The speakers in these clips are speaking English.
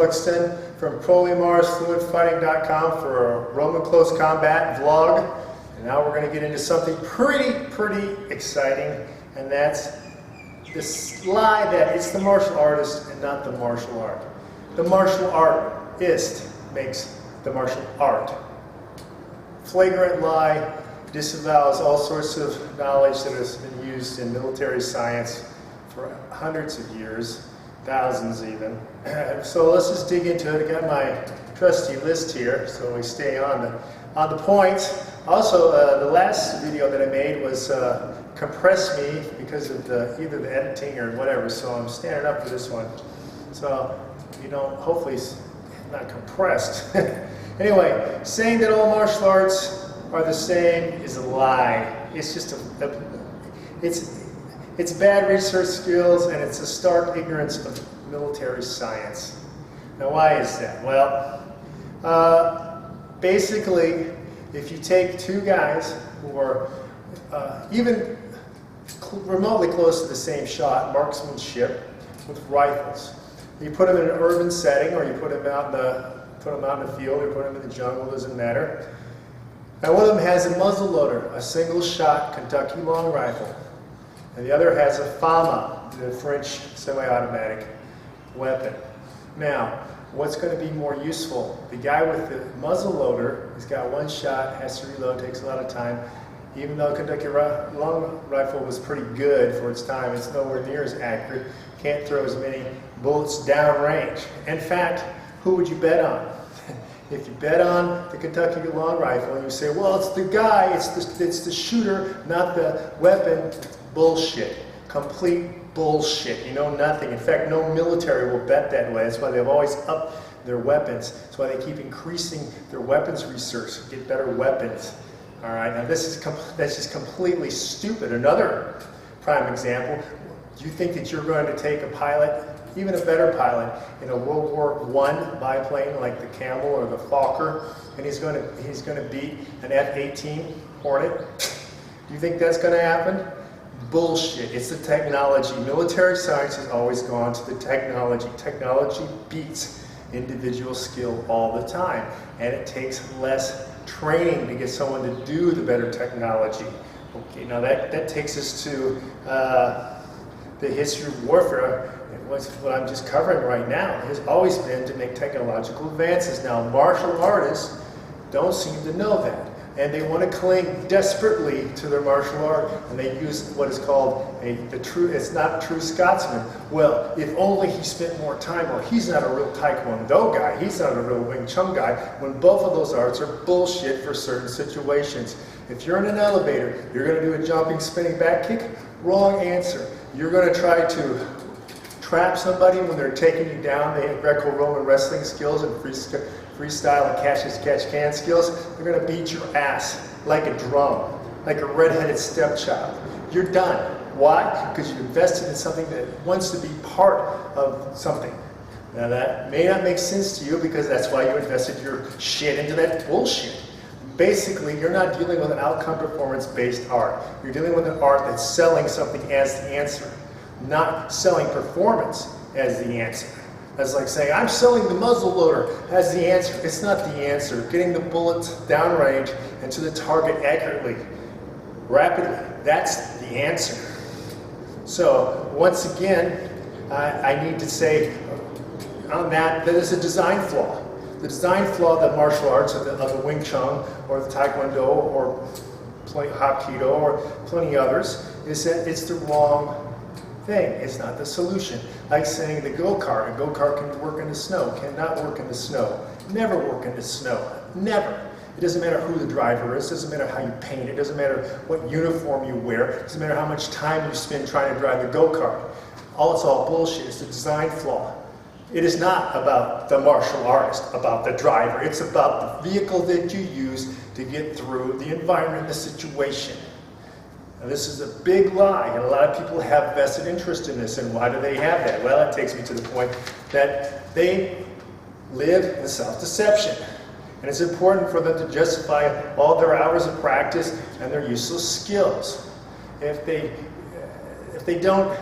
Clugston from Proelium.com for a Roman close combat vlog. And now we're going to get into something pretty exciting, and that's this lie that it's the martial artist and not the martial art. The martial artist makes the martial art. Flagrant lie, disavows all sorts of knowledge that has been used in military science for hundreds of years, thousands even. So let's just dig into it. I got my trusty list here, so we stay on the points. Also, the last video that I made was compressed me because of either the editing or whatever, so I'm standing up for this one. So, you know, hopefully it's not compressed. Anyway, saying that all martial arts are the same is a lie. It's just it's bad research skills, and it's a stark ignorance of military science. Now, why is that? Well, basically, if you take two guys who are even remotely close to the same shot, marksmanship, with rifles, you put them in an urban setting, or you put them out in the field, or put them in the jungle, doesn't matter. Now, one of them has a muzzle loader, a single-shot Kentucky long rifle, and the other has a FAMA, the French semi-automatic weapon. Now, what's going to be more useful? The guy with the muzzle loader, he's got one shot, has to reload, takes a lot of time. Even though Kentucky long rifle was pretty good for its time, it's nowhere near as accurate. Can't throw as many bullets downrange. In fact, who would you bet on? If you bet on the Kentucky long rifle and you say, well, it's the guy, it's the shooter, not the weapon, bullshit. Complete bullshit. You know nothing. In fact, no military will bet that way. That's why they've always upped their weapons. That's why they keep increasing their weapons research to get better weapons. All right, now that's just completely stupid. Another prime example, do you think that you're going to take a pilot, even a better pilot, in a World War I biplane like the Camel or the Fokker, and he's going to beat an F-18 Hornet? Do you think that's going to happen? Bullshit. It's the technology. Military science has always gone to the technology. Technology beats individual skill all the time, and it takes less training to get someone to do the better technology. Okay, now that takes us to the history of warfare. What I'm just covering right now has always been to make technological advances. Now, martial artists don't seem to know that, and they want to cling desperately to their martial art, and they use what is called it's not true Scotsman. Well, if only he spent more time. Well, he's not a real Taekwondo guy, he's not a real Wing Chun guy, when both of those arts are bullshit for certain situations. If you're in an elevator, you're going to do a jumping, spinning back kick, wrong answer. You're going to try to trap somebody when they're taking you down. They have Greco-Roman wrestling skills and freestyle and catch-as-catch-can skills. They're going to beat your ass like a drum, like a redheaded stepchild. You're done. Why? Because you invested in something that wants to be part of something. Now, that may not make sense to you because that's why you invested your shit into that bullshit. Basically, you're not dealing with an outcome performance-based art. You're dealing with an art that's selling something as the answer, not selling performance as the answer. That's like saying, I'm selling the muzzle loader as the answer. It's not the answer. Getting the bullets downrange and to the target accurately, rapidly, that's the answer. So, once again, I need to say on that is a design flaw. The design flaw of the martial arts, of the Wing Chun, or the Taekwondo, or Hapkido, or plenty others, is that it's the wrong thing. It's not the solution. Like saying the go-kart. A go-kart can work in the snow, cannot work in the snow. Never work in the snow. Never. It doesn't matter who the driver is, it doesn't matter how you paint it, doesn't matter what uniform you wear, it doesn't matter how much time you spend trying to drive the go-kart. It's all bullshit. It's a design flaw. It is not about the martial artist, about the driver. It's about the vehicle that you use to get through the environment, the situation. Now, this is a big lie, and a lot of people have vested interest in this. And why do they have that? Well, that takes me to the point that they live in self-deception. And it's important for them to justify all their hours of practice and their useless skills. If they don't,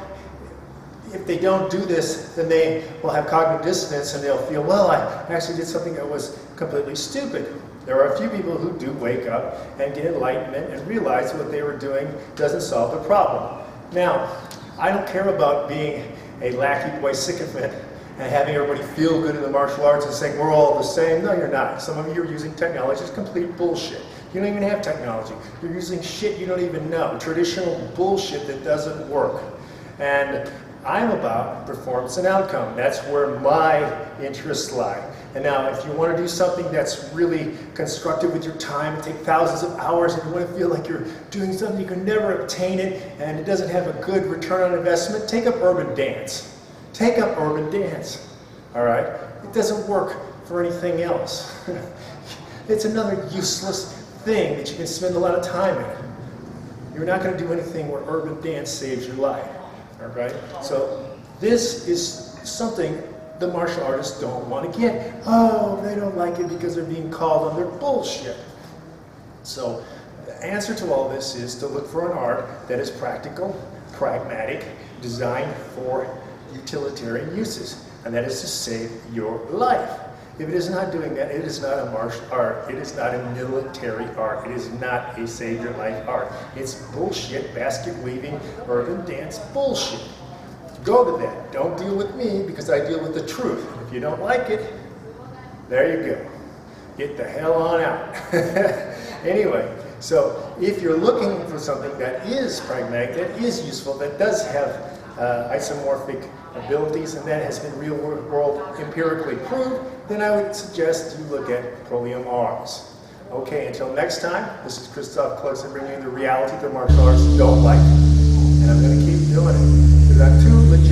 if they don't do this, then they will have cognitive dissonance and they'll feel, well, I actually did something that was completely stupid. There are a few people who do wake up and get enlightenment and realize what they were doing doesn't solve the problem. Now, I don't care about being a lackey boy sycophant and having everybody feel good in the martial arts and saying we're all the same. No, you're not. Some of you are using technology. It's complete bullshit. You don't even have technology. You're using shit you don't even know. Traditional bullshit that doesn't work. And I'm about performance and outcome. That's where my interests lie. And now, if you want to do something that's really constructive with your time and take thousands of hours, and you want to feel like you're doing something, you can never obtain it, and it doesn't have a good return on investment, take up urban dance. Take up urban dance. All right? It doesn't work for anything else. It's another useless thing that you can spend a lot of time in. You're not going to do anything where urban dance saves your life. All right? So this is something the martial artists don't want to get. Oh, they don't like it because they're being called on their bullshit. So the answer to all this is to look for an art that is practical, pragmatic, designed for utilitarian uses, and that is to save your life. If it is not doing that, it is not a martial art. It is not a military art. It is not a save your life art. It's bullshit, basket weaving, urban dance bullshit. Go to that. Don't deal with me because I deal with the truth. If you don't like it, there you go. Get the hell on out. Anyway, so if you're looking for something that is pragmatic, that is useful, that does have isomorphic abilities, and that has been real world empirically proved, then I would suggest you look at Proelium arms. Okay, until next time, this is Christophe Clugston bringing you the reality that martial arts don't like. And I'm going to keep doing it because I'm too legit.